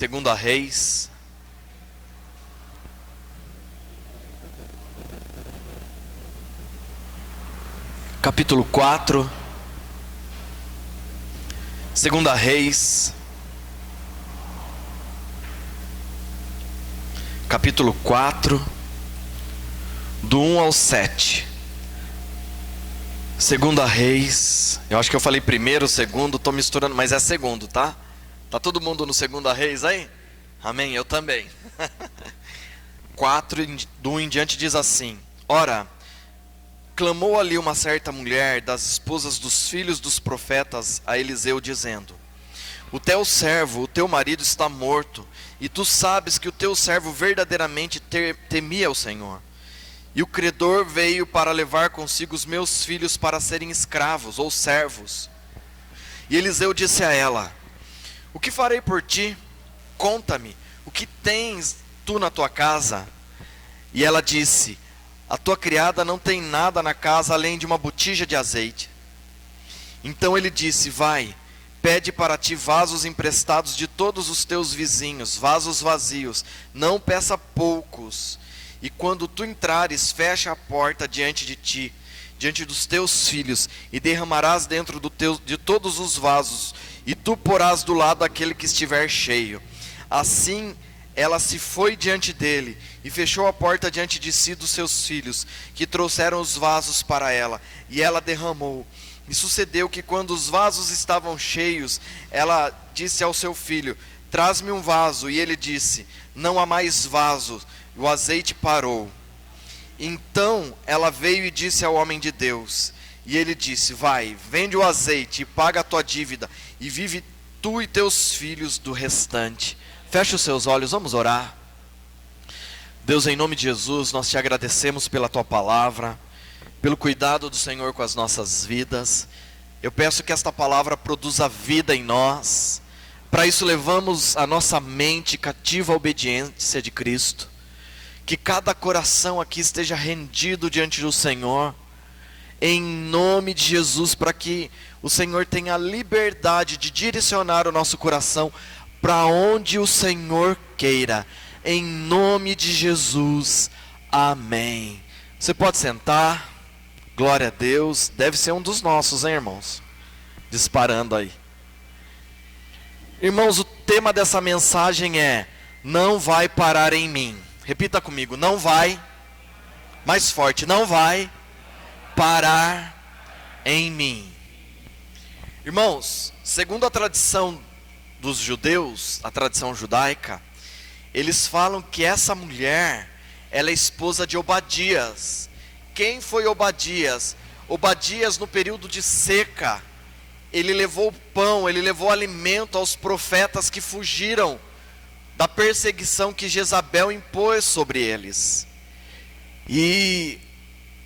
Segunda Reis, capítulo 4. Segunda Reis, capítulo 4, do 1 ao 7. Segunda Reis, eu acho que eu falei primeiro, segundo, estou misturando, mas é segundo, tá? Tá todo mundo no Segunda Reis aí? Amém, eu também. 4, do 1 em diante diz assim: Ora, clamou ali uma certa mulher das esposas dos filhos dos profetas a Eliseu, dizendo: O teu servo, o teu marido está morto, e tu sabes que o teu servo verdadeiramente temia o Senhor. E o credor veio para levar consigo os meus filhos para serem escravos ou servos. E Eliseu disse a ela: O que farei por ti? Conta-me, o que tens tu na tua casa? E ela disse: A tua criada não tem nada na casa além de uma botija de azeite. Então ele disse: Vai, pede para ti vasos emprestados de todos os teus vizinhos, vasos vazios, não peça poucos. E quando tu entrares, fecha a porta diante de ti, diante dos teus filhos, e derramarás dentro de todos os vasos, e tu porás do lado aquele que estiver cheio. Assim ela se foi diante dele, e fechou a porta diante de si dos seus filhos, que trouxeram os vasos para ela, e ela derramou. E sucedeu que quando os vasos estavam cheios, ela disse ao seu filho: Traz-me um vaso. E ele disse: Não há mais vaso. O azeite parou. Então ela veio e disse ao homem de Deus, e ele disse: Vai, vende o azeite e paga a tua dívida, e vive tu e teus filhos do restante. Feche os seus olhos, vamos orar. Deus, em nome de Jesus, nós te agradecemos pela tua palavra, pelo cuidado do Senhor com as nossas vidas. Eu peço que esta palavra produza vida em nós. Para isso levamos a nossa mente cativa à obediência de Cristo. Que cada coração aqui esteja rendido diante do Senhor, em nome de Jesus, para que o Senhor tenha a liberdade de direcionar o nosso coração para onde o Senhor queira, em nome de Jesus, amém. Você pode sentar, glória a Deus. Deve ser um dos nossos, hein, irmãos? Disparando aí. Irmãos, o tema dessa mensagem é: não vai parar em mim. Repita comigo: não vai, mais forte, não vai parar em mim. Irmãos, segundo a tradição dos judeus, a tradição judaica, eles falam que essa mulher, ela é esposa de Obadias. Quem foi Obadias? Obadias, no período de seca, ele levou pão, ele levou alimento aos profetas que fugiram da perseguição que Jezabel impôs sobre eles. E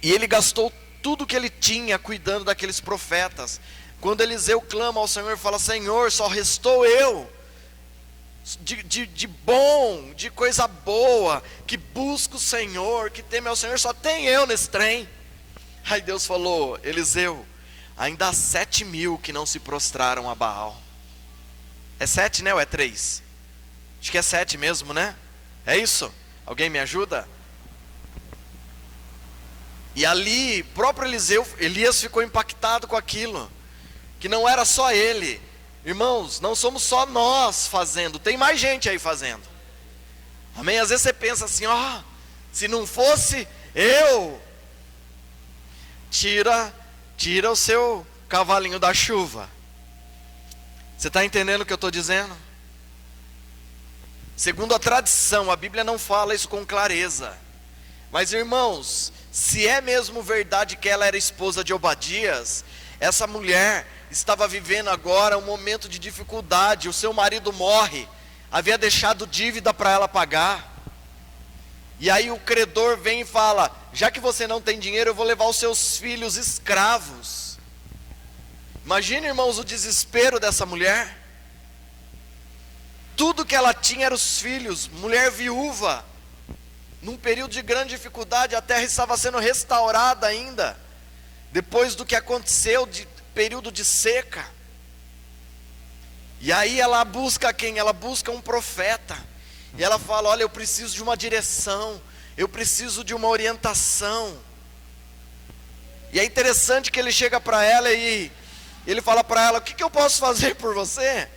ele gastou tudo que ele tinha cuidando daqueles profetas. Quando Eliseu clama ao Senhor e fala: Senhor, só restou eu, de bom, de coisa boa, que busca o Senhor, que teme ao Senhor, só tem eu nesse trem. Aí Deus falou: Eliseu, ainda há 7.000 que não se prostraram a Baal. É 7, né, ou é 3? Acho que é 7 mesmo, né? É isso? Alguém me ajuda? E ali, próprio Elias ficou impactado com aquilo, que não era só ele. Irmãos, não somos só nós fazendo, tem mais gente aí fazendo. Amém? Às vezes você pensa assim: se não fosse eu. Tira o seu cavalinho da chuva. Você está entendendo o que eu estou dizendo? Segundo a tradição, a Bíblia não fala isso com clareza. Mas, irmãos, se é mesmo verdade que ela era esposa de Obadias, essa mulher estava vivendo agora um momento de dificuldade. O seu marido morre, havia deixado dívida para ela pagar. E aí o credor vem e fala: já que você não tem dinheiro, eu vou levar os seus filhos escravos. Imagina, irmãos, o desespero dessa mulher. Tudo que ela tinha eram os filhos, mulher viúva. Num período de grande dificuldade, a terra estava sendo restaurada ainda, depois do que aconteceu de período de seca. E aí ela busca quem? Ela busca um profeta. E ela fala: olha, eu preciso de uma direção, eu preciso de uma orientação. E é interessante que ele chega para ela e ele fala para ela: o que eu posso fazer por você?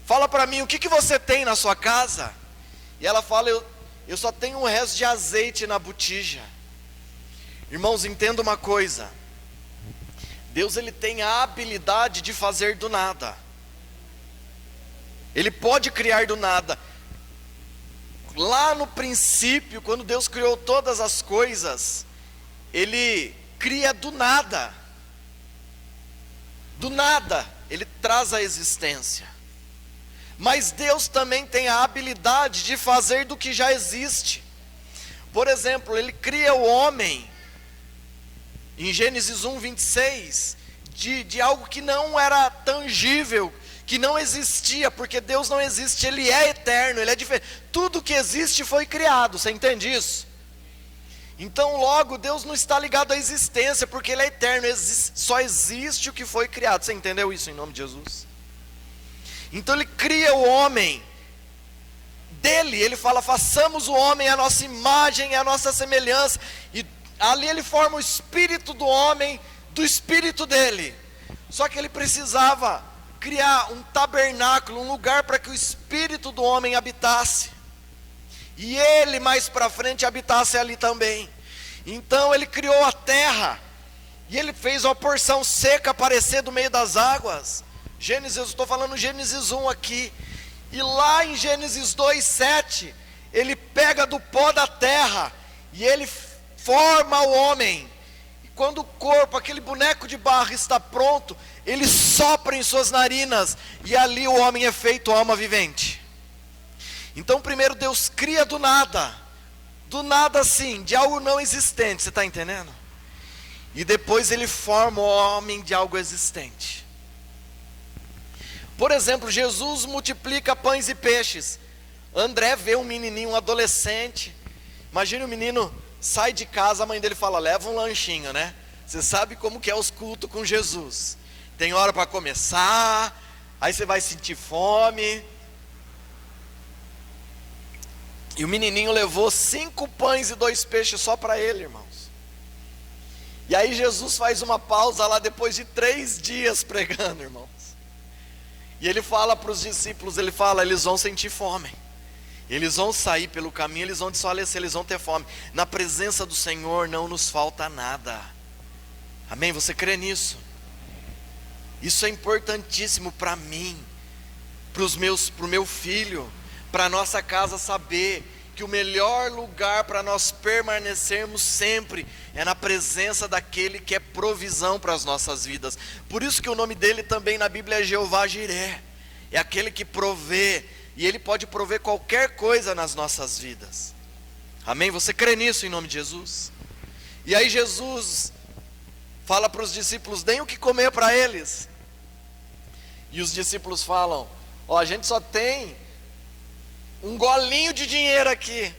Fala para mim, o que você tem na sua casa? E ela fala: eu só tenho um resto de azeite na botija. Irmãos, entenda uma coisa: Deus, ele tem a habilidade de fazer do nada. Ele pode criar do nada. Lá no princípio, quando Deus criou todas as coisas, Ele cria do nada. Do nada, Ele traz a existência. Mas Deus também tem a habilidade de fazer do que já existe. Por exemplo, Ele cria o homem, em Gênesis 1:26, de algo que não era tangível, que não existia, porque Deus não existe, Ele é eterno, Ele é diferente. Tudo que existe foi criado, você entende isso? Então logo Deus não está ligado à existência, porque Ele é eterno, só existe o que foi criado. Você entendeu isso em nome de Jesus? Então Ele cria o homem dele, Ele fala: façamos o homem à nossa imagem e à nossa semelhança. E ali Ele forma o espírito do homem, do espírito dele. Só que Ele precisava criar um tabernáculo, um lugar para que o espírito do homem habitasse, e ele mais para frente habitasse ali também. Então Ele criou a terra, e Ele fez uma porção seca aparecer do meio das águas. Gênesis, eu estou falando Gênesis 1 aqui, e lá em Gênesis 2:7, Ele pega do pó da terra, e Ele forma o homem. E quando o corpo, aquele boneco de barro está pronto, Ele sopra em suas narinas, e ali o homem é feito alma vivente. Então primeiro Deus cria do nada assim, de algo não existente, você está entendendo? E depois Ele forma o homem de algo existente. Por exemplo, Jesus multiplica pães e peixes. André vê um menininho, um adolescente. Imagine o menino sai de casa, a mãe dele fala: leva um lanchinho, né? Você sabe como que é os cultos com Jesus. Tem hora para começar, aí você vai sentir fome. E o menininho levou 5 pães e 2 peixes só para ele, irmãos. E aí Jesus faz uma pausa lá depois de 3 dias pregando, irmãos. E Ele fala para os discípulos, Ele fala: eles vão sentir fome. Eles vão sair pelo caminho, eles vão desfalecer, eles vão ter fome. Na presença do Senhor não nos falta nada. Amém? Você crê nisso? Isso é importantíssimo para mim, para o meu filho, para a nossa casa, saber que o melhor lugar para nós permanecermos sempre é na presença daquele que é provisão para as nossas vidas. Por isso que o nome dele também na Bíblia é Jeová Jiré. É aquele que provê, e Ele pode prover qualquer coisa nas nossas vidas. Amém? Você crê nisso em nome de Jesus? E aí Jesus fala para os discípulos: deem o que comer para eles. E os discípulos falam: ó, a gente só tem um golinho de dinheiro aqui,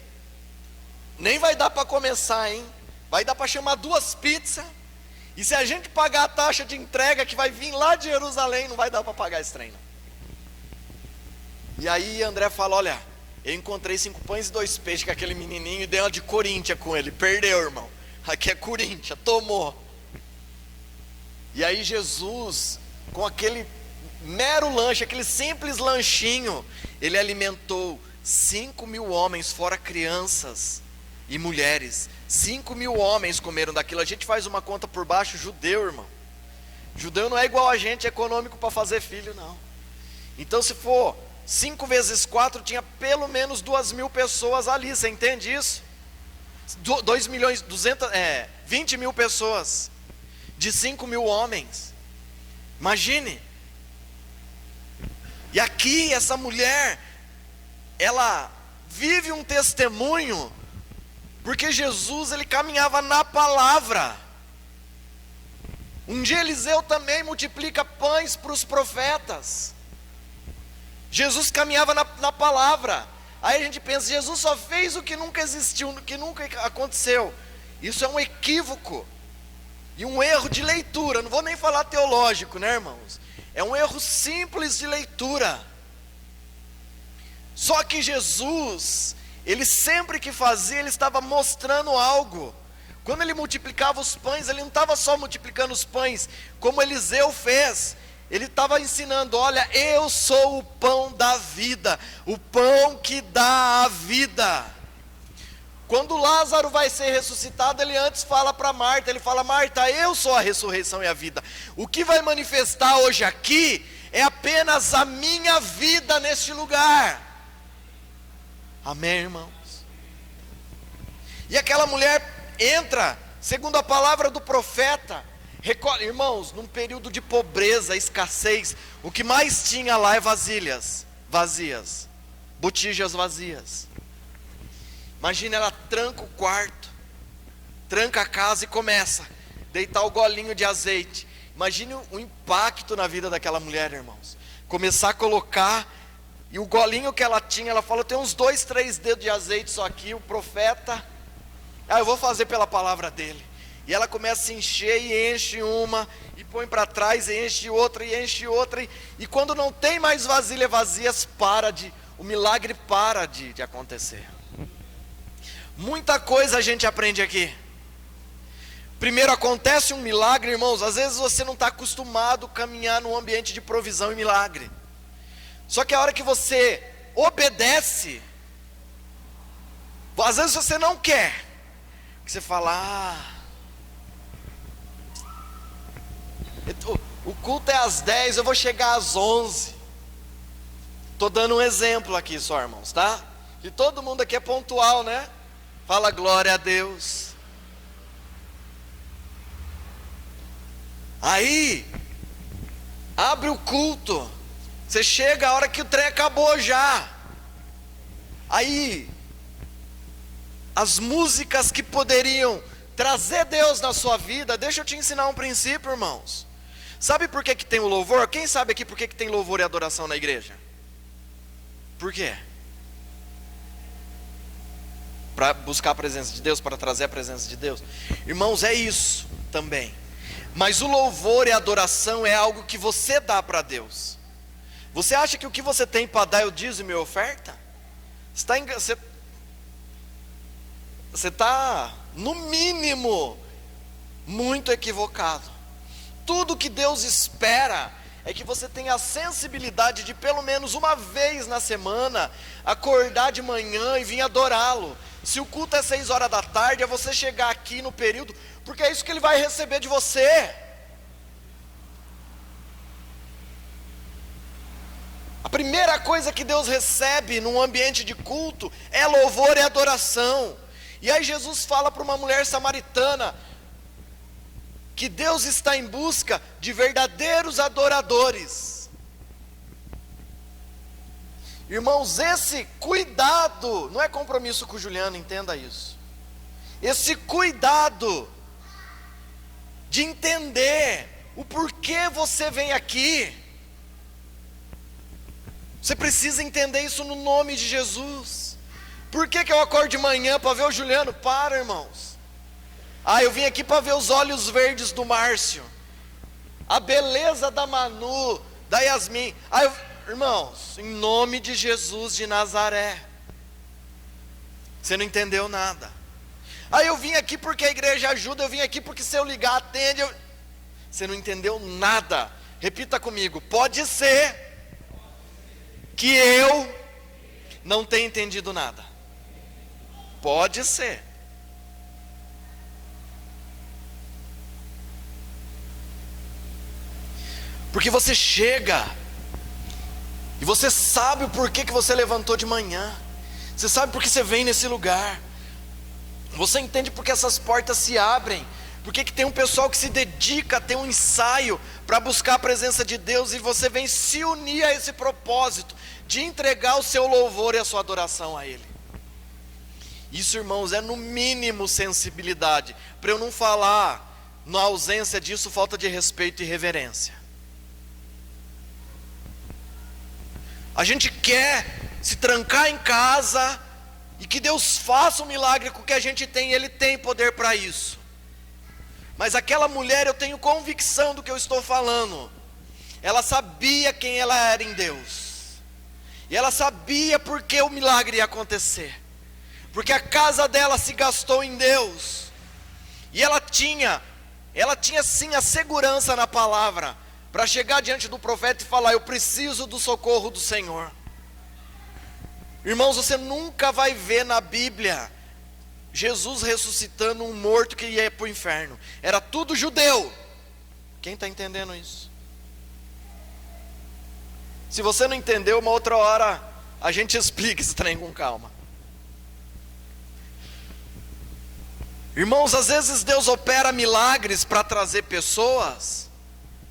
nem vai dar para começar, hein? Vai dar para chamar 2 pizzas, e se a gente pagar a taxa de entrega que vai vir lá de Jerusalém, não vai dar para pagar esse trem não. E aí André fala: olha, eu encontrei 5 pães e 2 peixes com aquele menininho, e dei uma de Corinthians com ele. Perdeu, irmão, aqui é Corinthians, tomou. E aí Jesus, com aquele mero lanche, aquele simples lanchinho, Ele alimentou 5.000 homens, fora crianças e mulheres. 5.000 homens comeram daquilo. A gente faz uma conta por baixo, judeu, irmão. Judeu não é igual a gente, econômico para fazer filho, não. Então se for 5 vezes 4, tinha pelo menos 2.000 pessoas ali, você entende isso? 20 mil pessoas, de 5.000 homens. Imagine. E aqui essa mulher, ela vive um testemunho, porque Jesus, ele caminhava na palavra. Um dia Eliseu também multiplica pães para os profetas. Jesus caminhava na palavra. Aí a gente pensa: Jesus só fez o que nunca existiu, o que nunca aconteceu. Isso é um equívoco e um erro de leitura. Não vou nem falar teológico, né, irmãos? É um erro simples de leitura. Só que Jesus, ele sempre que fazia, ele estava mostrando algo. Quando ele multiplicava os pães, ele não estava só multiplicando os pães, como Eliseu fez. Ele estava ensinando: olha, eu sou o pão da vida, o pão que dá a vida. Quando Lázaro vai ser ressuscitado, ele antes fala para Marta, ele fala: Marta, eu sou a ressurreição e a vida. O que vai manifestar hoje aqui é apenas a minha vida neste lugar. Amém, irmãos? E aquela mulher entra, segundo a palavra do profeta, recolhe, irmãos, num período de pobreza, escassez, o que mais tinha lá é vasilhas vazias, botijas vazias. Imagina, ela tranca o quarto, tranca a casa e começa a deitar o golinho de azeite. Imagine o impacto na vida daquela mulher, irmãos. Começar a colocar, e o golinho que ela tinha, ela falou: tem uns 2, 3 dedos de azeite só aqui. O profeta, eu vou fazer pela palavra dele. E ela começa a se encher e enche uma, e põe para trás, e enche outra, e quando não tem mais vasilhas vazias, o milagre para de acontecer. Muita coisa a gente aprende aqui. Primeiro, acontece um milagre, irmãos. Às vezes você não está acostumado a caminhar num ambiente de provisão e milagre. Só que a hora que você obedece, às vezes você não quer, que você fala: o culto é às 10, eu vou chegar às 11. Estou dando um exemplo aqui só, irmãos, tá? E todo mundo aqui é pontual, né? Fala glória a Deus. Aí, abre o culto. Você chega a hora que o trem acabou já. Aí, as músicas que poderiam trazer Deus na sua vida, deixa eu te ensinar um princípio, irmãos. Sabe por que tem o louvor? Quem sabe aqui por que tem louvor e adoração na igreja? Por quê? Para buscar a presença de Deus, para trazer a presença de Deus. Irmãos, é isso também. Mas o louvor e a adoração é algo que você dá para Deus. Você acha que o que você tem para dar é o dízimo e a oferta? Você está, no mínimo, muito equivocado. Tudo que Deus espera é que você tenha a sensibilidade de, pelo menos uma vez na semana, acordar de manhã e vir adorá-lo. Se o culto é 6 horas da tarde, é você chegar aqui no período, porque é isso que Ele vai receber de você. A primeira coisa que Deus recebe num ambiente de culto é louvor e adoração. E aí Jesus fala para uma mulher samaritana que Deus está em busca de verdadeiros adoradores. Irmãos, esse cuidado não é compromisso com o Juliano, entenda isso. Esse cuidado de entender o porquê você vem aqui. Você precisa entender isso no nome de Jesus. Por que eu acordo de manhã para ver o Juliano? Para, irmãos. Eu vim aqui para ver os olhos verdes do Márcio, a beleza da Manu, da Yasmin. Irmãos, em nome de Jesus de Nazaré. Você não entendeu nada. Eu vim aqui porque a igreja ajuda, eu vim aqui porque se eu ligar atende. Você não entendeu nada. Repita comigo: pode ser que eu não tenha entendido nada. Pode ser. Porque você chega e você sabe o porquê que você levantou de manhã. Você sabe por que você vem nesse lugar. Você entende porque essas portas se abrem. Porque que tem um pessoal que se dedica a ter um ensaio para buscar a presença de Deus. E você vem se unir a esse propósito de entregar o seu louvor e a sua adoração a Ele. Isso, irmãos, é no mínimo sensibilidade. Para eu não falar, na ausência disso, falta de respeito e reverência. A gente quer se trancar em casa e que Deus faça um milagre com o que a gente tem. Ele tem poder para isso. Mas aquela mulher, eu tenho convicção do que eu estou falando. ela sabia quem ela era em Deus, e ela sabia por que o milagre ia acontecer, porque a casa dela se gastou em Deus, e ela tinha sim a segurança na palavra, para chegar diante do profeta e falar: eu preciso do socorro do Senhor. Irmãos, você nunca vai ver na Bíblia Jesus ressuscitando um morto que ia para o inferno. Era tudo judeu. Quem está entendendo isso? Se você não entendeu, uma outra hora a gente explica esse trem com calma. Irmãos, às vezes Deus opera milagres para trazer pessoas.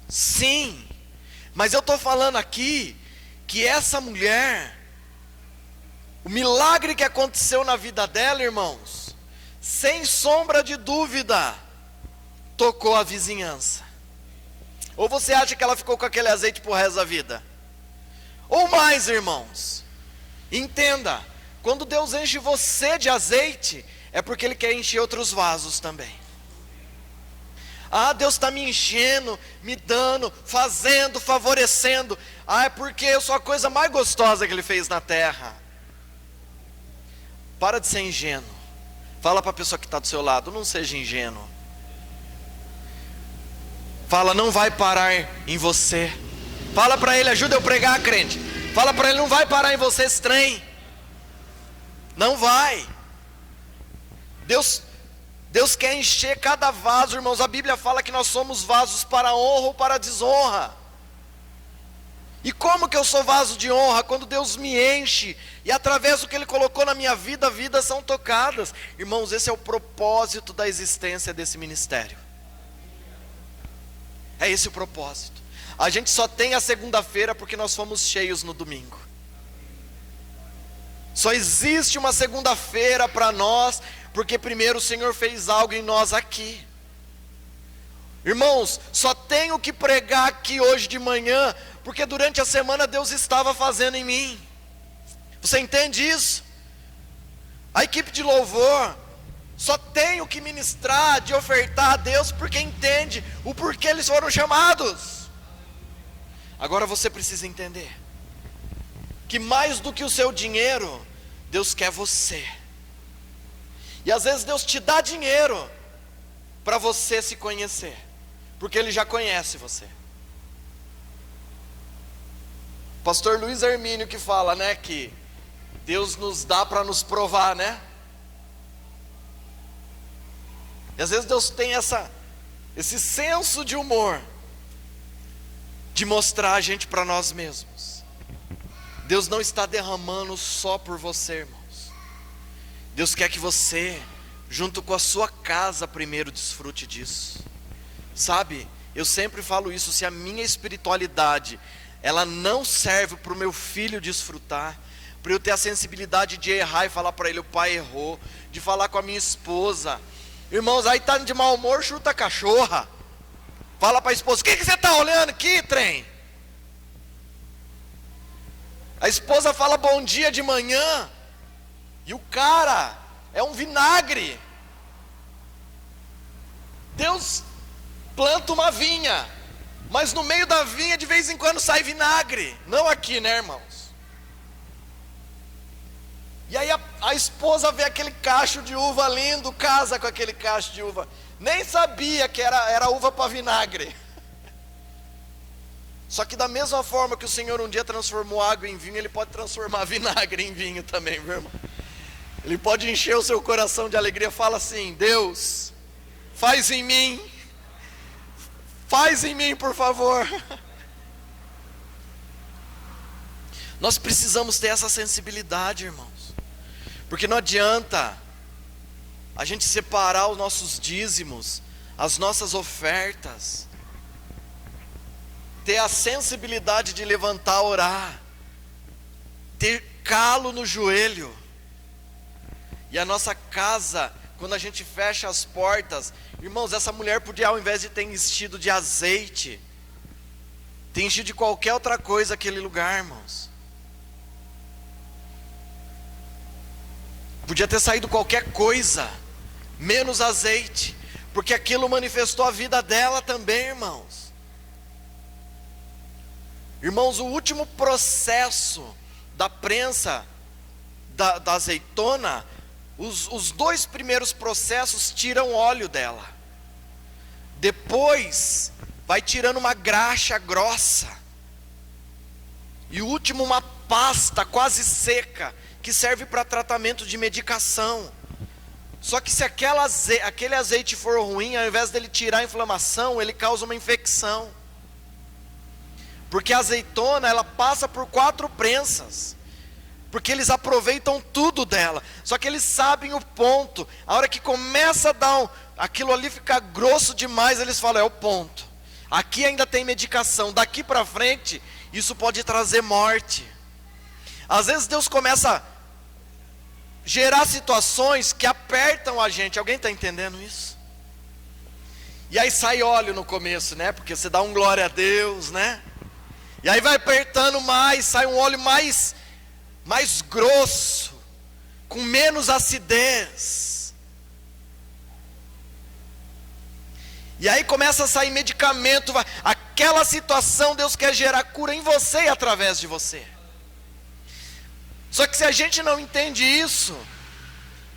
Sim, mas eu estou falando aqui que essa mulher, o milagre que aconteceu na vida dela, irmãos, sem sombra de dúvida, tocou a vizinhança. Ou você acha que ela ficou com aquele azeite pro resto da vida? Ou mais, irmãos, entenda, quando Deus enche você de azeite, é porque Ele quer encher outros vasos também. Ah, Deus está me enchendo, me dando, fazendo, favorecendo. Ah, é porque eu sou a coisa mais gostosa que Ele fez na terra. Para de ser ingênuo. Fala para a pessoa que está do seu lado: não seja ingênuo. Fala: não vai parar em você. Fala para ele: ajuda eu a pregar, crente. Fala para ele: não vai parar em você esse trem. Não vai. Deus quer encher cada vaso, irmãos. A Bíblia fala que nós somos vasos para honra ou para desonra. E como que eu sou vaso de honra? Quando Deus me enche, e através do que Ele colocou na minha vida, vidas são tocadas. Irmãos, esse é o propósito da existência desse ministério. É esse o propósito. A gente só tem a segunda-feira porque nós fomos cheios no domingo. Só existe uma segunda-feira para nós, porque primeiro o Senhor fez algo em nós aqui. Irmãos, só tenho que pregar aqui hoje de manhã, porque durante a semana Deus estava fazendo em mim. Você entende isso? A equipe de louvor só tenho que ministrar, de ofertar a Deus, porque entende o porquê eles foram chamados. Agora você precisa entender que mais do que o seu dinheiro, Deus quer você. E às vezes Deus te dá dinheiro para você se conhecer, porque Ele já conhece você. Pastor Luiz Hermínio que fala, né, que Deus nos dá para nos provar, né? E às vezes Deus tem esse senso de humor, de mostrar a gente para nós mesmos. Deus não está derramando só por você, irmãos. Deus quer que você, junto com a sua casa, primeiro desfrute disso. Sabe, eu sempre falo isso: se a minha espiritualidade, ela não serve para o meu filho desfrutar, para eu ter a sensibilidade de errar e falar para ele: o pai errou, de falar com a minha esposa, irmãos, aí tá de mau humor, chuta a cachorra. Fala para a esposa: o que você está olhando aqui, trem? A esposa fala bom dia de manhã, e o cara é um vinagre. Deus planta uma vinha, mas no meio da vinha de vez em quando sai vinagre. Não aqui, né, irmãos? E aí a esposa vê aquele cacho de uva lindo, casa com aquele cacho de uva, nem sabia que era uva para vinagre. Só que da mesma forma que o Senhor um dia transformou água em vinho, Ele pode transformar vinagre em vinho também, meu irmão. Ele pode encher o seu coração de alegria. Fala assim: Deus, faz em mim, por favor. Nós precisamos ter essa sensibilidade, irmãos, porque não adianta a gente separar os nossos dízimos, as nossas ofertas, ter a sensibilidade de levantar, orar, ter calo no joelho. E a nossa casa, quando a gente fecha as portas, irmãos, essa mulher podia, ao invés de ter enchido de azeite, ter enchido de qualquer outra coisa aquele lugar, irmãos. Podia ter saído qualquer coisa, menos azeite, porque aquilo manifestou a vida dela também, irmãos. Irmãos, o último processo da prensa da azeitona, os 2 primeiros processos tiram óleo dela. Depois vai tirando uma graxa grossa. E o último uma pasta quase seca, que serve para tratamento de medicação. Só que se aquele azeite for ruim, ao invés dele tirar a inflamação, ele causa uma infecção. Porque a azeitona, ela passa por 4 prensas. Porque eles aproveitam tudo dela. Só que eles sabem o ponto. A hora que começa a dar aquilo ali fica grosso demais, eles falam, é o ponto. Aqui ainda tem medicação. Daqui para frente, isso pode trazer morte. Às vezes Deus começa a gerar situações que apertam a gente. Alguém está entendendo isso? E aí sai óleo no começo, né? Porque você dá um glória a Deus, né? E aí vai apertando mais, sai um óleo mais grosso, com menos acidez. E aí começa a sair medicamento. Aquela situação Deus quer gerar cura em você e através de você. Só que se a gente não entende isso,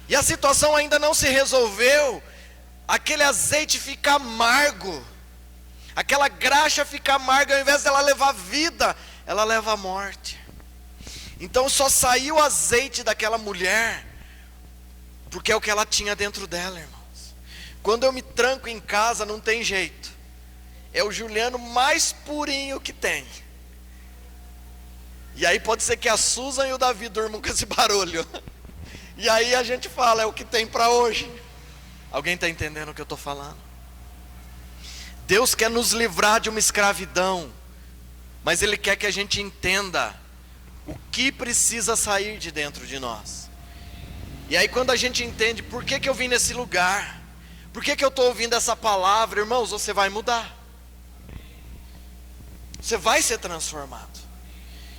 e a situação ainda não se resolveu, aquele azeite fica amargo, aquela graxa fica amarga, ao invés dela levar vida, ela leva a morte. Então só saiu o azeite daquela mulher, porque é o que ela tinha dentro dela, irmãos. Quando eu me tranco em casa, não tem jeito, é o Juliano mais purinho que tem. E aí pode ser que a Susan e o Davi durmam com esse barulho. E aí a gente fala, é o que tem para hoje. Alguém está entendendo o que eu estou falando? Deus quer nos livrar de uma escravidão, mas Ele quer que a gente entenda o que precisa sair de dentro de nós. E aí quando a gente entende, por que eu vim nesse lugar? Por que eu estou ouvindo essa palavra? Irmãos, você vai mudar. Você vai ser transformado.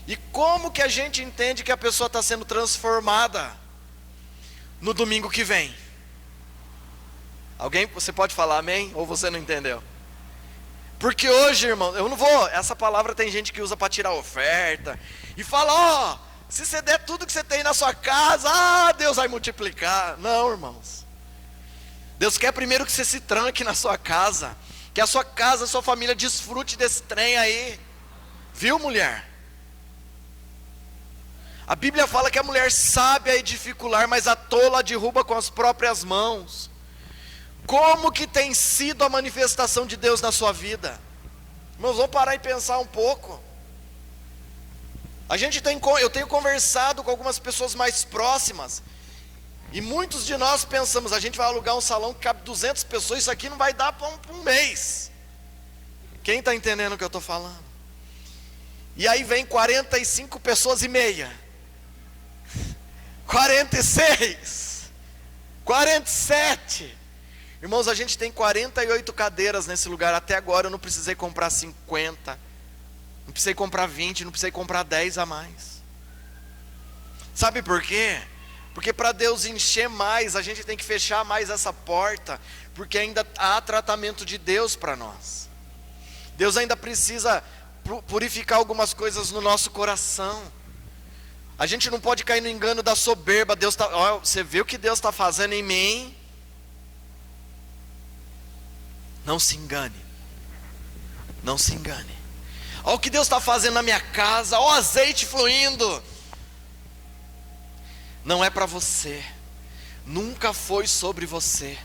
E como que a gente entende que a pessoa está sendo transformada? No domingo que vem. Alguém, você pode falar amém? Ou você não entendeu? Porque hoje, irmão, eu não vou, essa palavra tem gente que usa para tirar oferta. E fala, se você der tudo que você tem na sua casa, Deus vai multiplicar. Não, irmãos. Deus quer primeiro que você se tranque na sua casa. Que a sua casa, a sua família desfrute desse trem aí. Viu, mulher? A Bíblia fala que a mulher sábia edifica o lar, mas a tola derruba com as próprias mãos. Como que tem sido a manifestação de Deus na sua vida? Irmãos, vamos parar e pensar um pouco. Eu tenho conversado com algumas pessoas mais próximas, e muitos de nós pensamos, a gente vai alugar um salão que cabe 200 pessoas, isso aqui não vai dar para um mês. Quem está entendendo o que eu estou falando? E aí vem 45 pessoas e meia. 46, 47. Irmãos, a gente tem 48 cadeiras nesse lugar. Até agora eu não precisei comprar 50, não precisei comprar 20, não precisei comprar 10 a mais. Sabe por quê? Porque para Deus encher mais, a gente tem que fechar mais essa porta, porque ainda há tratamento de Deus para nós. Deus ainda precisa purificar algumas coisas no nosso coração. A gente não pode cair no engano da soberba. Você viu o que Deus está fazendo em mim? Não se engane. Não se engane. Olha o que Deus está fazendo na minha casa. Olha o azeite fluindo. Não é para você. Nunca foi sobre você.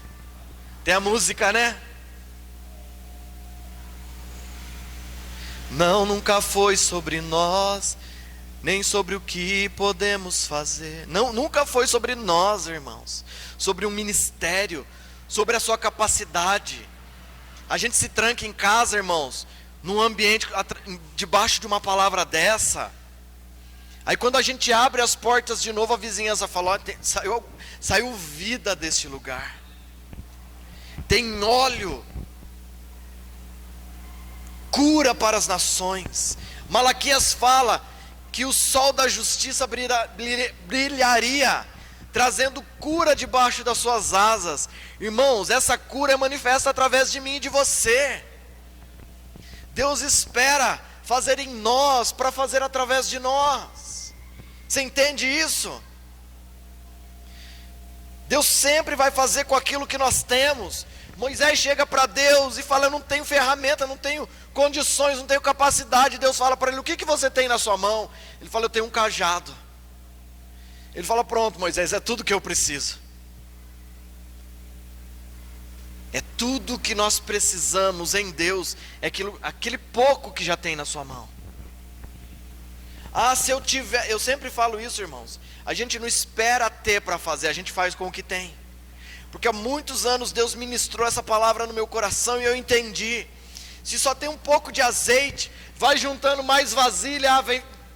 Tem a música, né? Não, nunca foi sobre nós, nem sobre o que podemos fazer. Não, nunca foi sobre nós, irmãos. Sobre um ministério, sobre a sua capacidade. A gente se tranca em casa, irmãos, num ambiente debaixo de uma palavra dessa. Aí quando a gente abre as portas de novo, a vizinhança fala, saiu vida deste lugar. Tem óleo, cura para as nações. Malaquias fala que o sol da justiça brilharia, trazendo cura debaixo das suas asas. Irmãos, essa cura é manifesta através de mim e de você. Deus espera fazer em nós, para fazer através de nós. Você entende isso? Deus sempre vai fazer com aquilo que nós temos. Moisés chega para Deus e fala: eu não tenho ferramenta, não tenho condições, não tenho capacidade. Deus fala para ele: o que você tem na sua mão? Ele fala: eu tenho um cajado. Ele fala: pronto, Moisés, é tudo que eu preciso. É tudo que nós precisamos em Deus, é aquele pouco que já tem na sua mão. Se eu tiver, eu sempre falo isso, irmãos, a gente não espera ter para fazer, a gente faz com o que tem. Porque há muitos anos Deus ministrou essa palavra no meu coração e eu entendi. Se só tem um pouco de azeite, vai juntando mais vasilha,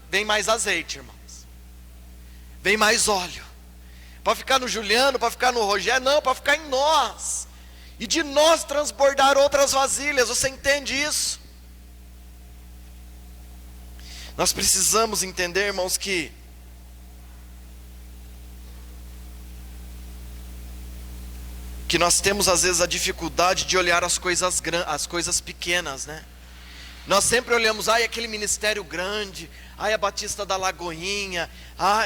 vem mais azeite, irmãos. Vem mais óleo. Para ficar no Juliano, para ficar no Rogério, não, para ficar em nós. E de nós transbordar outras vasilhas, você entende isso? Nós precisamos entender, irmãos, que nós temos às vezes a dificuldade de olhar as coisas pequenas, né? Nós sempre olhamos: aquele ministério grande, a Batista da Lagoinha.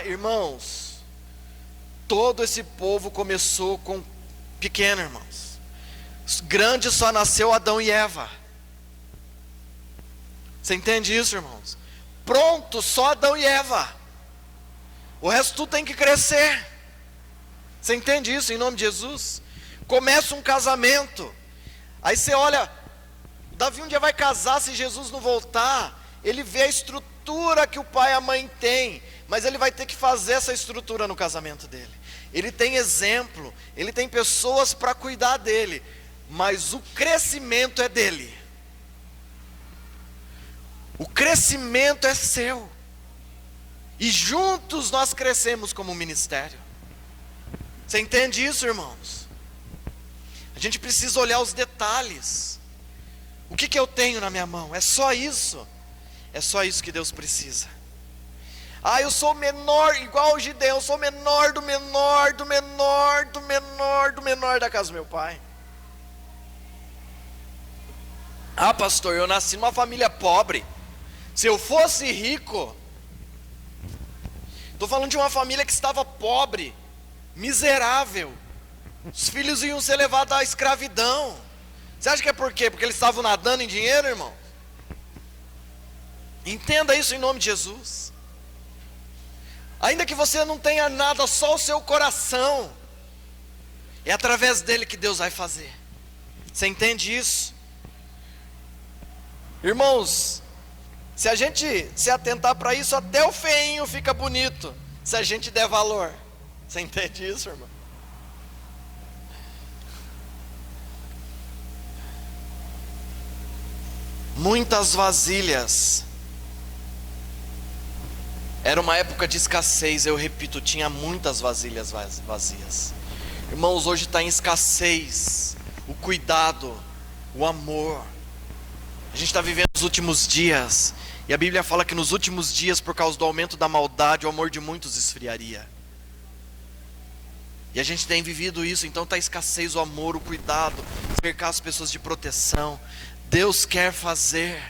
Irmãos, todo esse povo começou com pequeno, irmãos. Grande só nasceu Adão e Eva. Você entende isso, irmãos? Pronto, só Adão e Eva. O resto tudo tem que crescer. Você entende isso em nome de Jesus? Começa um casamento. Aí você olha, Davi um dia vai casar, se Jesus não voltar, ele vê a estrutura que o pai e a mãe têm, mas ele vai ter que fazer essa estrutura no casamento dele. Ele tem exemplo, ele tem pessoas para cuidar dele, mas o crescimento é dele. O crescimento é seu. E juntos nós crescemos como ministério. Você entende isso, irmãos? A gente precisa olhar os detalhes. O que eu tenho na minha mão? É só isso? É só isso que Deus precisa. Eu sou menor, igual o Gideão, eu sou menor do menor, do menor, do menor, do menor da casa do meu pai. Pastor, eu nasci numa família pobre. Se eu fosse rico, estou falando de uma família que estava pobre, miserável. Os filhos iam ser levados à escravidão. Você acha que é por quê? Porque eles estavam nadando em dinheiro, irmão? Entenda isso em nome de Jesus. Ainda que você não tenha nada, só o seu coração, é através dele que Deus vai fazer. Você entende isso? Irmãos, se a gente se atentar para isso, até o feinho fica bonito, se a gente der valor. Você entende isso, irmão? Muitas vasilhas. Era uma época de escassez, eu repito, tinha muitas vasilhas vazias. Irmãos, hoje está em escassez o cuidado, o amor. A gente está vivendo os últimos dias, e a Bíblia fala que nos últimos dias, por causa do aumento da maldade, o amor de muitos esfriaria. E a gente tem vivido isso, então está escassez o amor, o cuidado, cercar as pessoas de proteção. Deus quer fazer.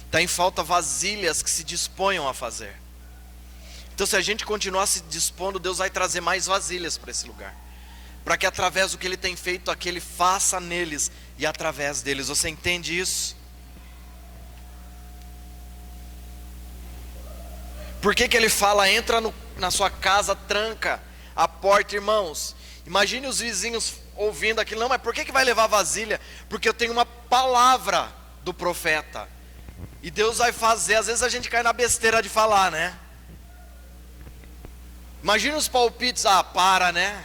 Está em falta vasilhas que se disponham a fazer. Então, se a gente continuar se dispondo, Deus vai trazer mais vasilhas para esse lugar, para que através do que Ele tem feito aqui, Ele faça neles e através deles. Você entende isso? Por que Ele fala: entra na sua casa, tranca a porta? Irmãos, imagine os vizinhos ouvindo aquilo. Não, mas por que vai levar vasilha? Porque eu tenho uma palavra do profeta, e Deus vai fazer. Às vezes a gente cai na besteira de falar, né? Imagina os palpites. Para, né?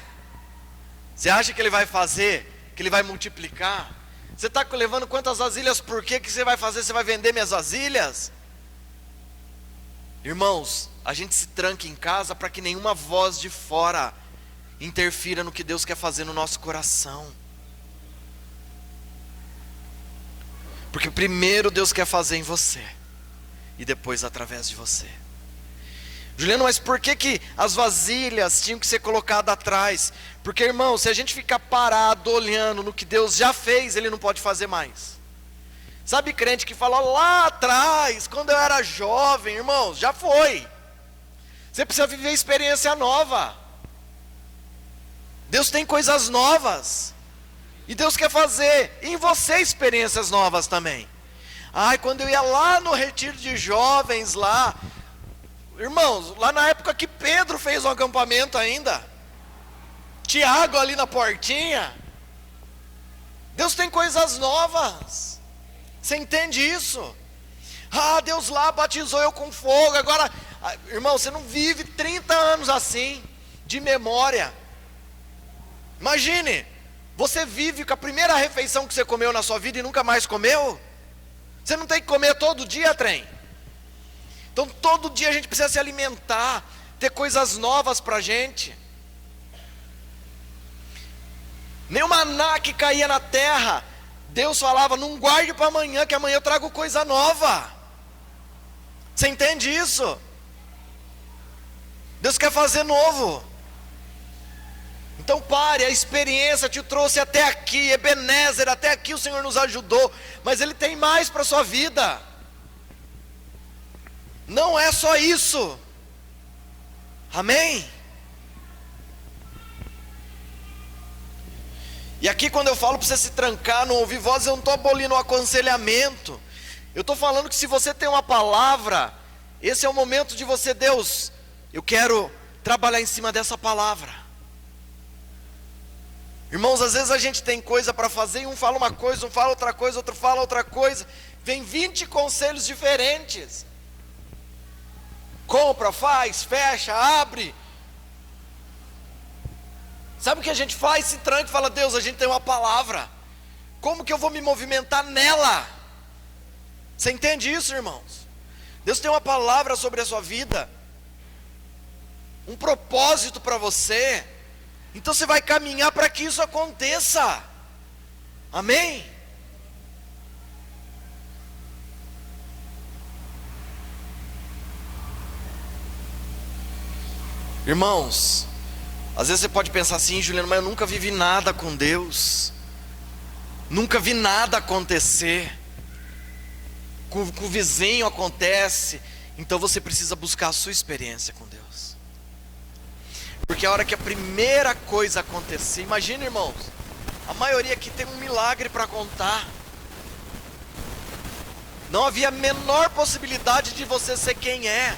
Você acha que Ele vai fazer? Que Ele vai multiplicar? Você está levando quantas vasilhas? Por que você vai fazer? Você vai vender minhas vasilhas? Irmãos, a gente se tranca em casa para que nenhuma voz de fora interfira no que Deus quer fazer no nosso coração. Porque primeiro Deus quer fazer em você, e depois através de você. Juliano, mas por que as vasilhas tinham que ser colocadas atrás? Porque, irmão, se a gente ficar parado olhando no que Deus já fez, Ele não pode fazer mais. Sabe crente que fala lá atrás, quando eu era jovem, irmãos, já foi. Você precisa viver experiência nova. Deus tem coisas novas. E Deus quer fazer em você experiências novas também. Ai, quando eu ia lá no retiro de jovens lá, irmãos, lá na época que Pedro fez um acampamento ainda, Tiago ali na portinha, Deus tem coisas novas. Você entende isso? Ah, Deus lá batizou eu com fogo. Agora, irmão, você não vive 30 anos assim, de memória. Imagine, você vive com a primeira refeição que você comeu na sua vida e nunca mais comeu? Você não tem que comer todo dia, trem? Então todo dia a gente precisa se alimentar, ter coisas novas para a gente. Nem o maná que caía na terra, Deus falava, não guarde para amanhã, que amanhã eu trago coisa nova. Você entende isso? Deus quer fazer novo. Então pare, a experiência te trouxe até aqui, Ebenezer, até aqui o Senhor nos ajudou, mas Ele tem mais para a sua vida. Não é só isso. Amém? E aqui quando eu falo para você se trancar, não ouvir voz, eu não estou abolindo o aconselhamento. Eu estou falando que se você tem uma palavra, esse é o momento de você, Deus, eu quero trabalhar em cima dessa palavra. Irmãos, às vezes a gente tem coisa para fazer e um fala uma coisa, um fala outra coisa, outro fala outra coisa. Vem 20 conselhos diferentes. Compra, faz, fecha, abre. Sabe o que a gente faz? Se tranca e fala, Deus, a gente tem uma palavra. Como que eu vou me movimentar nela? Você entende isso, irmãos? Deus tem uma palavra sobre a sua vida. Um propósito para você. Então você vai caminhar para que isso aconteça. Amém? Irmãos, às vezes você pode pensar assim, Juliano, mas eu nunca vivi nada com Deus. Nunca vi nada acontecer. Com o vizinho acontece. Então você precisa buscar a sua experiência com Deus. Porque a hora que a primeira coisa acontecer, imagina, irmãos, a maioria aqui tem um milagre para contar. Não havia a menor possibilidade de você ser quem é.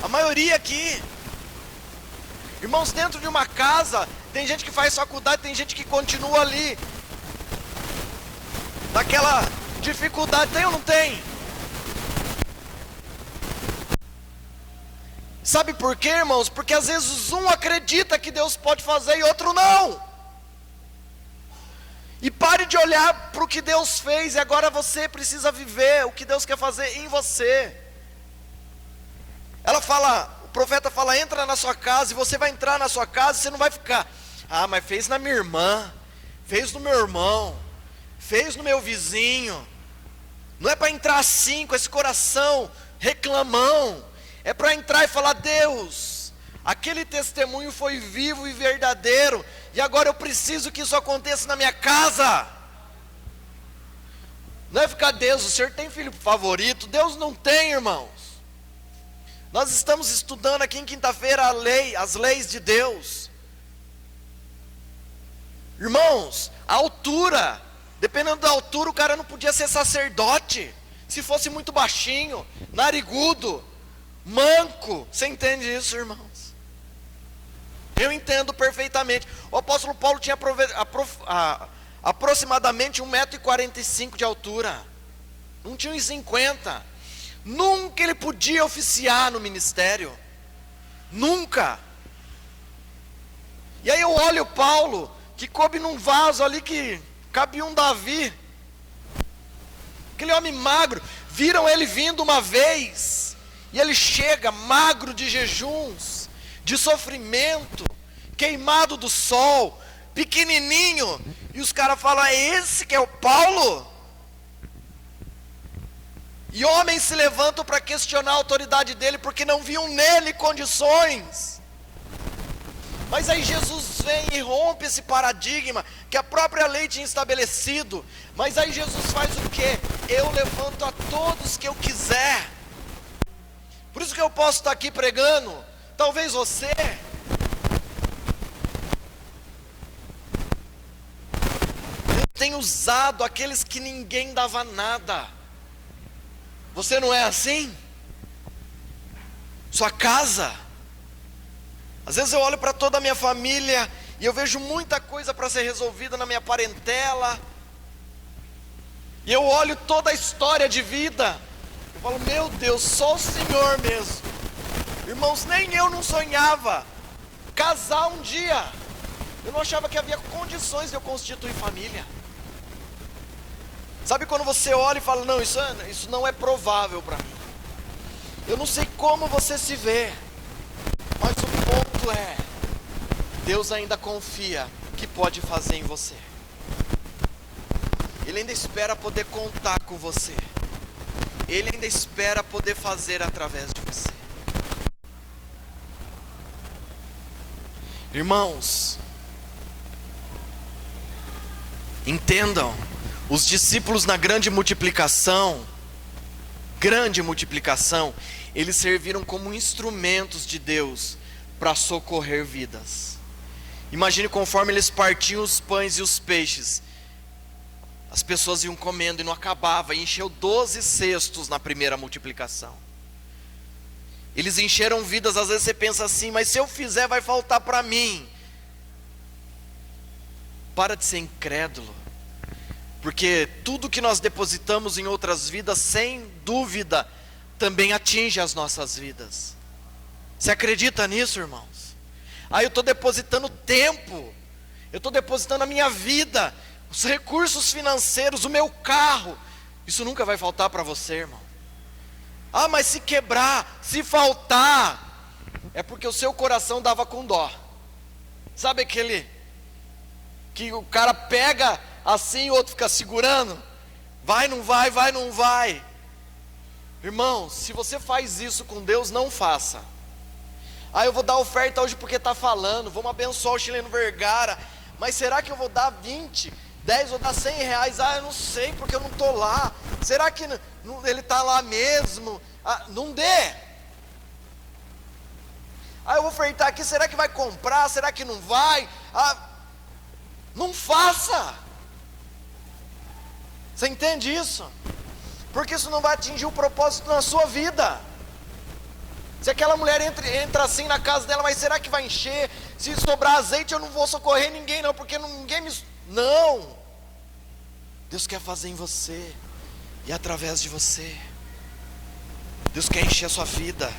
A maioria aqui. Irmãos, dentro de uma casa, tem gente que faz faculdade, tem gente que continua ali. Daquela dificuldade, tem ou não tem? Sabe por quê, irmãos? Porque às vezes um acredita que Deus pode fazer e outro não. E pare de olhar para o que Deus fez e agora você precisa viver o que Deus quer fazer em você. Ela fala, o profeta fala, entra na sua casa, e você vai entrar na sua casa e você não vai ficar, ah, mas fez na minha irmã, fez no meu irmão, fez no meu vizinho. Não é para entrar assim, com esse coração reclamão. É para entrar e falar, Deus, aquele testemunho foi vivo e verdadeiro, e agora eu preciso que isso aconteça na minha casa. Não é ficar, Deus, o Senhor tem filho favorito? Deus não tem, irmãos. Nós estamos estudando aqui em quinta-feira as leis de Deus. Irmãos, a altura, dependendo da altura, o cara não podia ser sacerdote. Se fosse muito baixinho, narigudo, manco. Você entende isso, irmãos? Eu entendo perfeitamente. O apóstolo Paulo tinha aproximadamente 1,45 m de altura. Não tinha 1,50 m. Nunca ele podia oficiar no ministério. Nunca. E aí eu olho Paulo, que coube num vaso ali que cabia um Davi. Aquele homem magro. Viram ele vindo uma vez, e ele chega magro de jejuns, de sofrimento, queimado do sol, pequenininho, e os caras falam, é esse que é o Paulo? E homens se levantam para questionar a autoridade dele, porque não viam nele condições. Mas aí Jesus vem e rompe esse paradigma, que a própria lei tinha estabelecido. Mas aí Jesus faz o quê? eu levanto a todos que eu quiser. Por isso que eu posso estar aqui pregando. Talvez você, Deus tem usado aqueles que ninguém dava nada. Você não é assim? Sua casa. Às vezes eu olho para toda a minha família e eu vejo muita coisa para ser resolvida na minha parentela. E eu olho toda a história de vida. Eu falo, meu Deus, só o Senhor mesmo. Irmãos, nem eu não sonhava casar um dia. Eu não achava que havia condições de eu constituir família. Sabe quando você olha e fala, não, isso não é provável para mim. Eu não sei como você se vê, mas o ponto é, Deus ainda confia que pode fazer em você. Ele ainda espera poder contar com você. Ele ainda espera poder fazer através de você. Irmãos, entendam, os discípulos na grande multiplicação, eles serviram como instrumentos de Deus para socorrer vidas. Imagine conforme eles partiam os pães e os peixes, as pessoas iam comendo e não acabava, e encheu 12 cestos na primeira multiplicação. Eles encheram vidas. Às vezes você pensa assim, mas se eu fizer vai faltar para mim. Para de ser incrédulo, porque tudo que nós depositamos em outras vidas, sem dúvida, também atinge as nossas vidas. Você acredita nisso, irmãos? Eu estou depositando tempo, eu estou depositando a minha vida, os recursos financeiros, o meu carro. Isso nunca vai faltar para você, irmão. Mas se quebrar, se faltar, é porque o seu coração dava com dó. Sabe aquele que o cara pega assim, o outro fica segurando? Vai, não vai, vai, não vai. Irmãos, se você faz isso com Deus, não faça. Eu vou dar oferta hoje porque está falando, vamos abençoar o Chileno Vergara, mas será que eu vou dar 20, 10, vou dar 100 reais? Eu não sei porque eu não estou lá. Será que ele está lá mesmo? Não dê. Eu vou ofertar aqui, será que vai comprar? Será que não vai? Não faça. Você entende isso? Porque isso não vai atingir o propósito na sua vida. Se aquela mulher entra assim na casa dela, mas será que vai encher? Se sobrar azeite eu não vou socorrer ninguém não, porque ninguém me... Não. Deus quer fazer em você e através de você. Deus quer encher a sua vida.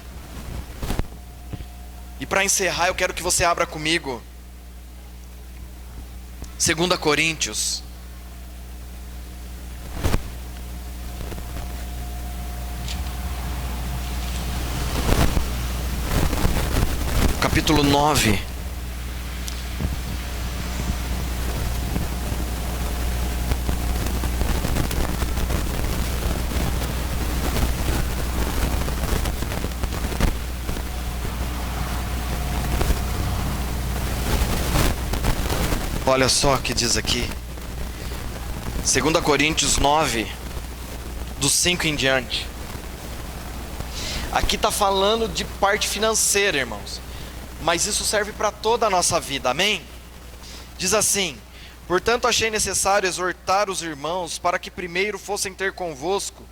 E para encerrar, eu quero que você abra comigo 2 Coríntios, capítulo 9. Olha só o que diz aqui, 2 Coríntios 9, do 5 em diante. Aqui está falando de parte financeira, irmãos, mas isso serve para toda a nossa vida, amém? Diz assim: portanto achei necessário exortar os irmãos para que primeiro fossem ter convosco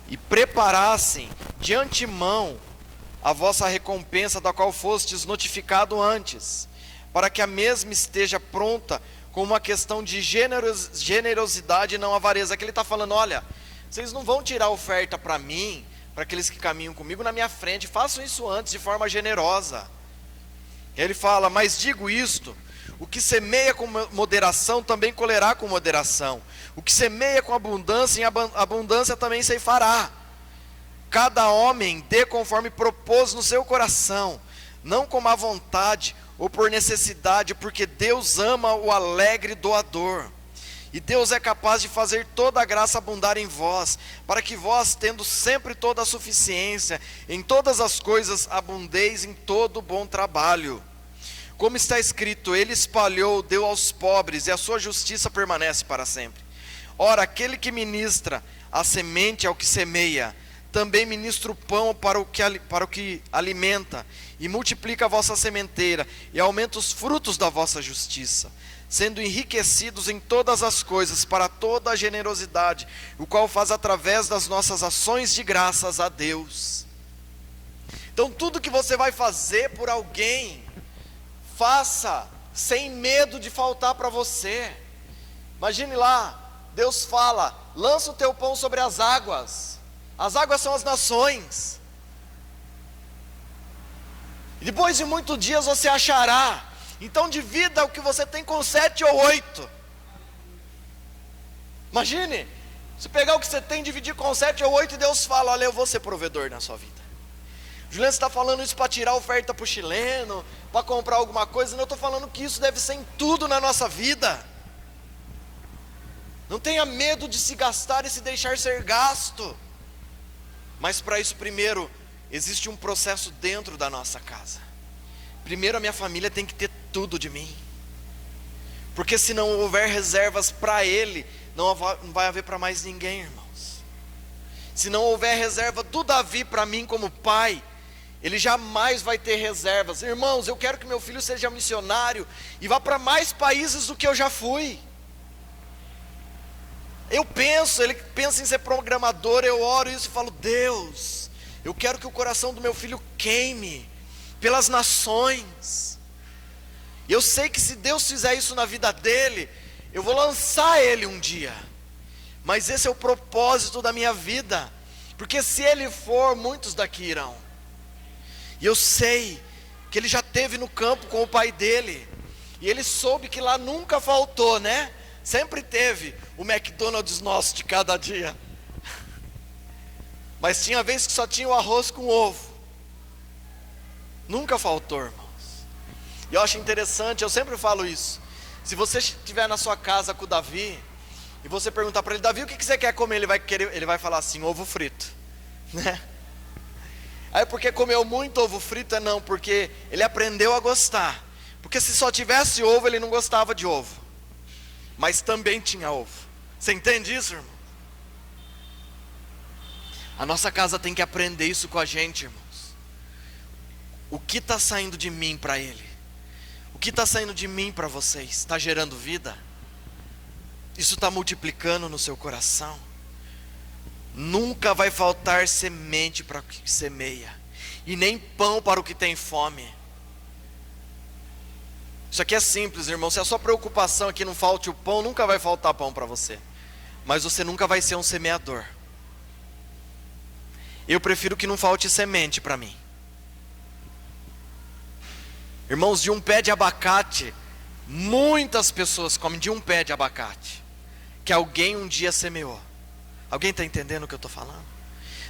e preparassem de antemão a vossa recompensa, da qual fostes notificado antes, para que a mesma esteja pronta com uma questão de generosidade e não avareza. Aqui ele está falando, olha, vocês não vão tirar oferta para mim, para aqueles que caminham comigo na minha frente, façam isso antes de forma generosa. Ele fala, mas digo isto, o que semeia com moderação também colherá com moderação, o que semeia com abundância, em abundância também ceifará. Cada homem dê conforme propôs no seu coração, não com má vontade ou por necessidade, porque Deus ama o alegre doador. E Deus é capaz de fazer toda a graça abundar em vós, para que vós, tendo sempre toda a suficiência, em todas as coisas abundeis em todo bom trabalho. Como está escrito, Ele espalhou, deu aos pobres, e a sua justiça permanece para sempre. Ora, aquele que ministra a semente ao que semeia, também ministra o pão para o que alimenta, e multiplica a vossa sementeira, e aumenta os frutos da vossa justiça, sendo enriquecidos em todas as coisas, para toda a generosidade, o qual faz através das nossas ações de graças a Deus. Então tudo que você vai fazer por alguém, faça sem medo de faltar para você. Imagine lá, Deus fala, lança o teu pão sobre as águas são as nações, e depois de muitos dias você achará. Então divida o que você tem com 7 ou 8, imagine, se pegar o que você tem, dividir com 7 ou 8, e Deus fala, olha, eu vou ser provedor na sua vida. Juliano está falando isso para tirar oferta para o chileno, para comprar alguma coisa, não, eu estou falando que isso deve ser em tudo na nossa vida. Não tenha medo de se gastar e se deixar ser gasto. Mas para isso, primeiro, existe um processo dentro da nossa casa. Primeiro, a minha família tem que ter tudo de mim, porque se não houver reservas para ele, não vai haver para mais ninguém, irmãos. Se não houver reserva do Davi para mim como pai, ele jamais vai ter reservas. Irmãos, eu quero que meu filho seja missionário e vá para mais países do que eu já fui. Ele pensa em ser programador, eu oro isso e falo, Deus, eu quero que o coração do meu filho queime pelas nações. E eu sei que se Deus fizer isso na vida dele, eu vou lançar ele um dia. Mas esse é o propósito da minha vida, porque se ele for, muitos daqui irão. E eu sei que ele já esteve no campo com o pai dele, e ele soube que lá nunca faltou, né? Sempre teve o McDonald's nosso de cada dia. Mas tinha vezes que só tinha o arroz com ovo. Nunca faltou, irmãos. E eu acho interessante, eu sempre falo isso. Se você estiver na sua casa com o Davi, e você perguntar para ele, Davi, o que você quer comer? Ele vai falar assim, ovo frito, né? Aí porque comeu muito ovo frito? Não, porque ele aprendeu a gostar. Porque se só tivesse ovo, ele não gostava de ovo, mas também tinha ovo. Você entende isso, irmão? A nossa casa tem que aprender isso com a gente, irmãos. O que está saindo de mim para ele? O que está saindo de mim para vocês? Está gerando vida? Isso está multiplicando no seu coração? Nunca vai faltar semente para o que semeia, e nem pão para o que tem fome. Isso aqui é simples, irmão. Se a sua preocupação é que não falte o pão, nunca vai faltar pão para você, mas você nunca vai ser um semeador. Eu prefiro que não falte semente para mim. Irmãos, de um pé de abacate, muitas pessoas comem de um pé de abacate que alguém um dia semeou. Alguém está entendendo o que eu estou falando?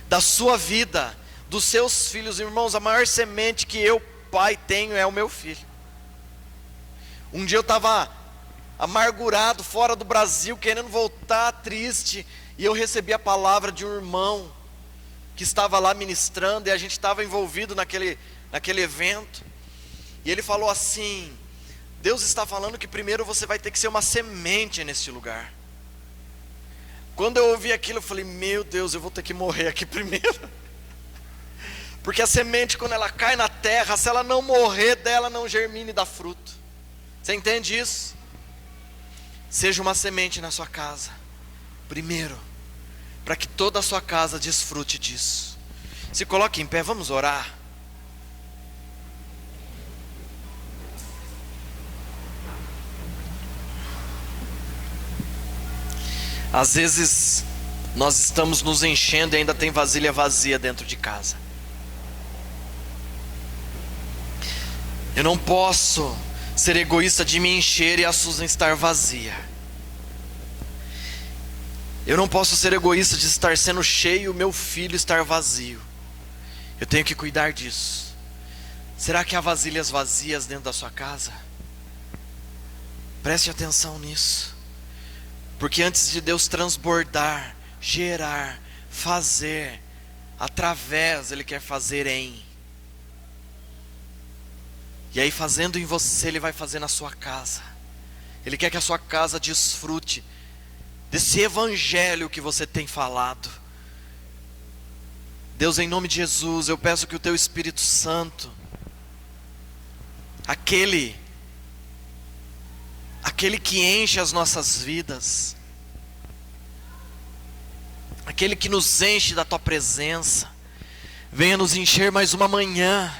Da sua vida, dos seus filhos, irmãos, a maior semente que eu, pai, tenho é o meu filho. Um dia eu estava amargurado, fora do Brasil, querendo voltar, triste, e eu recebi a palavra de um irmão que estava lá ministrando, e a gente estava envolvido naquele evento, e ele falou assim, Deus está falando que primeiro você vai ter que ser uma semente nesse lugar. Quando eu ouvi aquilo, eu falei, meu Deus, eu vou ter que morrer aqui primeiro. Porque a semente, quando ela cai na terra, se ela não morrer dela, não germina e dá fruto. Você entende isso? Seja uma semente na sua casa, primeiro, para que toda a sua casa desfrute disso. Se coloque em pé, vamos orar. Às vezes nós estamos nos enchendo e ainda tem vasilha vazia dentro de casa. Eu não posso ser egoísta de me encher e a Susan estar vazia. Eu não posso ser egoísta de estar sendo cheio e o meu filho estar vazio. Eu tenho que cuidar disso. Será que há vasilhas vazias dentro da sua casa? Preste atenção nisso. Porque antes de Deus transbordar, gerar, fazer, através, Ele quer fazer em. E aí fazendo em você, Ele vai fazer na sua casa. Ele quer que a sua casa desfrute desse evangelho que você tem falado. Deus, em nome de Jesus, eu peço que o teu Espírito Santo, aquele que enche as nossas vidas, aquele que nos enche da tua presença, venha nos encher mais uma manhã,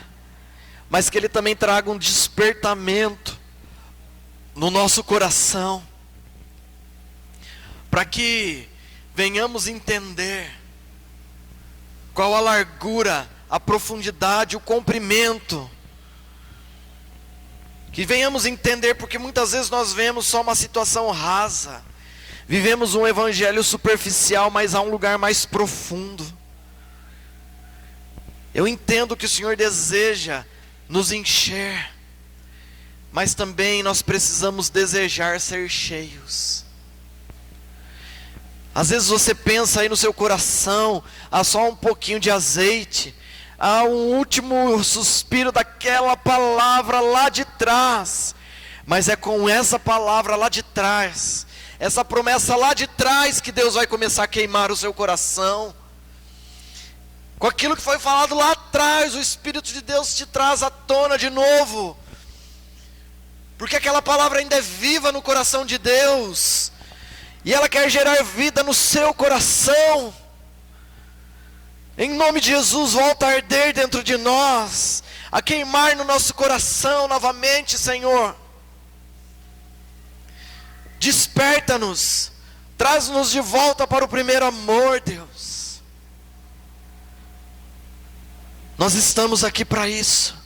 mas que ele também traga um despertamento no nosso coração, para que venhamos entender qual a largura, a profundidade, o comprimento. Que venhamos entender, porque muitas vezes nós vemos só uma situação rasa. Vivemos um evangelho superficial, mas há um lugar mais profundo. Eu entendo que o Senhor deseja nos encher, mas também nós precisamos desejar ser cheios. Às vezes você pensa aí no seu coração, há só um pouquinho de azeite, há um último suspiro daquela palavra lá de trás, mas é com essa palavra lá de trás, essa promessa lá de trás, que Deus vai começar a queimar o seu coração. Com aquilo que foi falado lá atrás, o Espírito de Deus te traz à tona de novo, porque aquela palavra ainda é viva no coração de Deus, e ela quer gerar vida no seu coração. Em nome de Jesus, volta a arder dentro de nós, a queimar no nosso coração novamente, Senhor. Desperta-nos, traz-nos de volta para o primeiro amor, Deus. Nós estamos aqui para isso,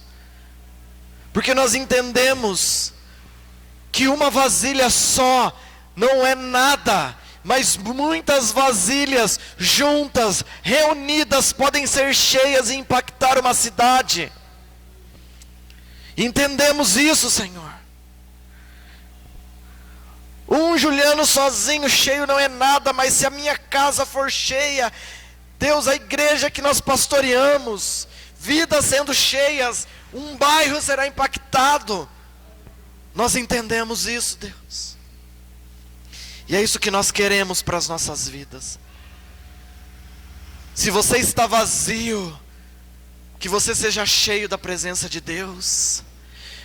porque nós entendemos que uma vasilha só não é nada, mas muitas vasilhas juntas, reunidas, podem ser cheias e impactar uma cidade. Entendemos isso, Senhor. Um Juliano sozinho, cheio, não é nada, mas se a minha casa for cheia, Deus, a igreja que nós pastoreamos, vidas sendo cheias, um bairro será impactado. Nós entendemos isso, Deus. E é isso que nós queremos para as nossas vidas. Se você está vazio, que você seja cheio da presença de Deus,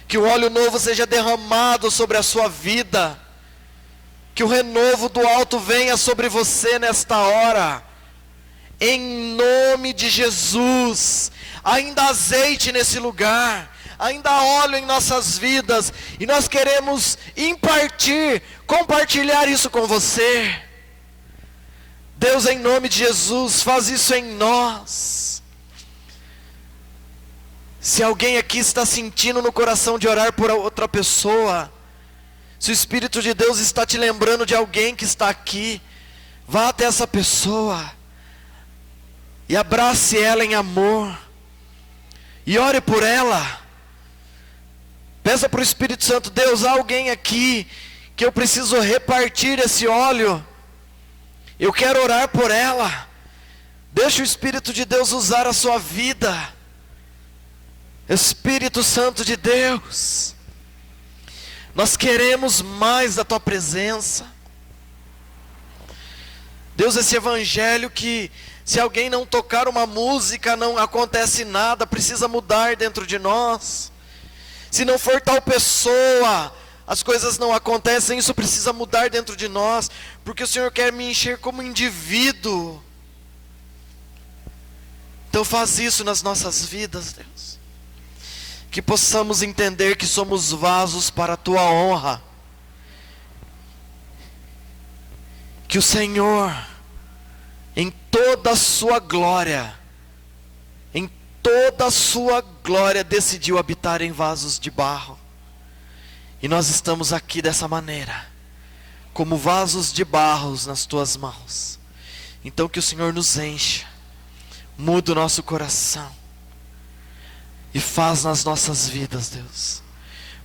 que o óleo novo seja derramado sobre a sua vida, que o renovo do alto venha sobre você nesta hora, em nome de Jesus. Ainda há azeite nesse lugar, ainda há óleo em nossas vidas, e nós queremos compartilhar isso com você. Deus, em nome de Jesus, faz isso em nós. Se alguém aqui está sentindo no coração de orar por outra pessoa, se o Espírito de Deus está te lembrando de alguém que está aqui, vá até essa pessoa e abrace ela em amor, e ore por ela. Peça para o Espírito Santo: Deus, há alguém aqui que eu preciso repartir esse óleo, eu quero orar por ela. Deixa o Espírito de Deus usar a sua vida. Espírito Santo de Deus, nós queremos mais da tua presença. Deus, esse evangelho que, se alguém não tocar uma música, não acontece nada, precisa mudar dentro de nós. Se não for tal pessoa, as coisas não acontecem, isso precisa mudar dentro de nós, porque o Senhor quer me encher como indivíduo. Então faz isso nas nossas vidas, Deus. Que possamos entender que somos vasos para a tua honra. Que o Senhor, em toda a sua glória, toda a sua glória, decidiu habitar em vasos de barro. E nós estamos aqui dessa maneira, como vasos de barro nas tuas mãos. Então que o Senhor nos encha, muda o nosso coração e faz nas nossas vidas, Deus.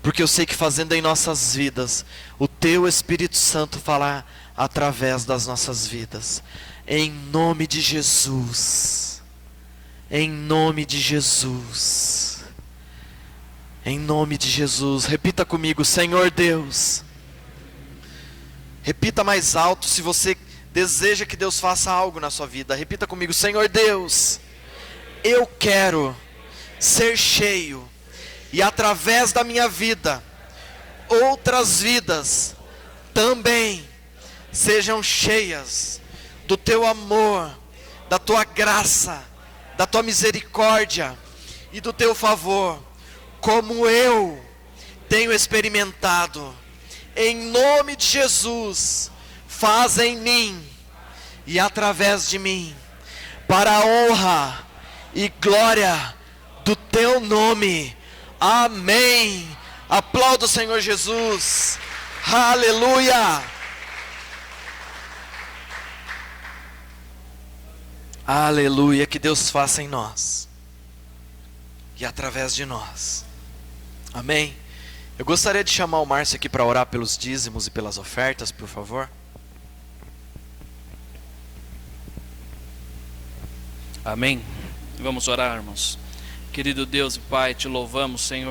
Porque eu sei que fazendo em nossas vidas, o teu Espírito Santo falar através das nossas vidas. Em nome de Jesus. Em nome de Jesus. Em nome de Jesus. Repita comigo: Senhor Deus, Repita mais alto se você deseja que Deus faça algo na sua vida. Repita comigo: Senhor Deus, eu quero ser cheio, e através da minha vida, outras vidas também sejam cheias do teu amor, da tua graça, da tua misericórdia e do teu favor, como eu tenho experimentado. Em nome de Jesus, faz em mim e através de mim, para a honra e glória do teu nome. Amém. Aplauda o Senhor Jesus. Aleluia. Aleluia. Que Deus faça em nós e através de nós. Amém. Eu gostaria de chamar o Márcio aqui para orar pelos dízimos e pelas ofertas, por favor. Amém. Vamos orar, irmãos. Querido Deus e Pai, te louvamos, Senhor.